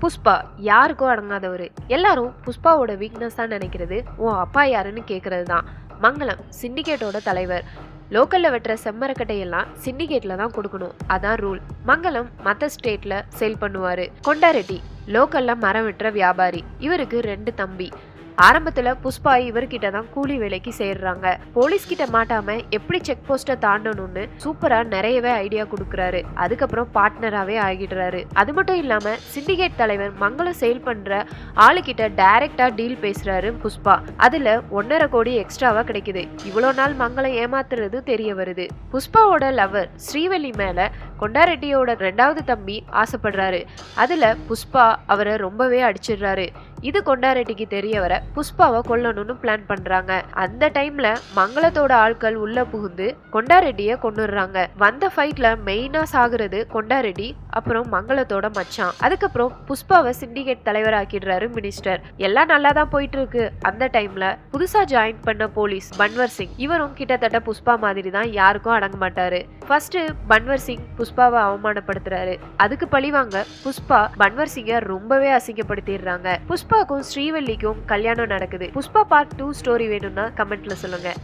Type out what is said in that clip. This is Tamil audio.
புஷ்பா யாருக்கும் அடங்காதவரு. எல்லாரும் புஷ்பாவோட வீக்னஸ் தான் நினைக்கிறது உன் அப்பா யாருன்னு கேக்குறது தான். மங்களம் சிண்டிகேட்டோட தலைவர். லோக்கல்ல வெட்டுற செம்மரக்கட்டையெல்லாம் சிண்டிகேட்ல தான் கொடுக்கணும், அதான் ரூல். மங்களம் மற்ற ஸ்டேட்ல சேல் பண்ணுவாரு. கொண்டாரெட்டி லோக்கல்ல மரம் வெட்டுற வியாபாரி. இவருக்கு 2 தம்பி. ஆரம்பத்துல புஷ்பா இவர்கிட்ட தான் கூலி வேலைக்கு சேர்றாங்க. போலீஸ் கிட்ட மாட்டாம எப்படி செக் போஸ்ட தாண்டணும்னு சூப்பரா நிறையவே ஐடியா கொடுக்கறாரு. அதுக்கப்புறம் பார்ட்னராவே ஆகிடுறாரு. அது மட்டும் இல்லாம சிண்டிகேட் தலைவர் மங்களம் சேல் பண்ற ஆளுகிட்ட டைரக்டா டீல் பேசுறாரு புஷ்பா. அதுல 1.5 கோடி எக்ஸ்ட்ராவா கிடைக்குது. இவ்வளவு நாள் மங்களம் ஏமாத்துறது தெரிய வருது. புஷ்பாவோட லவர் ஸ்ரீவள்ளி மேல கொண்டாரெட்டியோட 2வது தம்பி ஆசைப்படுறாரு. அதுல புஷ்பா அவரை ரொம்பவே அடிச்சிடுறாரு. இது கொண்டாரெட்டிக்கு தெரிய வர புஷ்பாவை கொல்லணும்னு பிளான் பண்றாங்க. அந்த டைம்ல மங்களத்தோட ஆட்கள் உள்ள புகுந்து கொண்டாரெட்டிய கொன்னுடுறாங்க. வந்த ஃபைட்ல மெயினா சாகுறது கொண்டாரெட்டி, அப்புறம் மங்களத்தோட மச்சான். அதுக்கப்புறம் புஷ்பாவை சிண்டிகேட் தலைவர் ஆக்கிடுறாரு மினிஸ்டர். எல்லாம் நல்லா தான் போயிட்டு இருக்கு. அந்த டைம்ல புதுசா ஜாயின் பண்ண போலீஸ் பன்வர் சிங், இவரும் கிட்டத்தட்ட புஷ்பா மாதிரி தான், யாருக்கும் அடங்க மாட்டாரு. ஃபர்ஸ்ட் பன்வர் சிங் புஷ்பாவை அவமானப்படுத்துறாரு. அதுக்கு பழிவாங்க புஷ்பா பன்வர் சிங்கை ரொம்பவே அசிங்கப்படுத்திடுறாங்க. புஷ்பாக்கும் ஸ்ரீவல்லிக்கும் கல்யாணம் நடக்குது. புஷ்பா பார்ட் 2 ஸ்டோரி வேணும்னா கமெண்ட்ல சொல்லுங்க.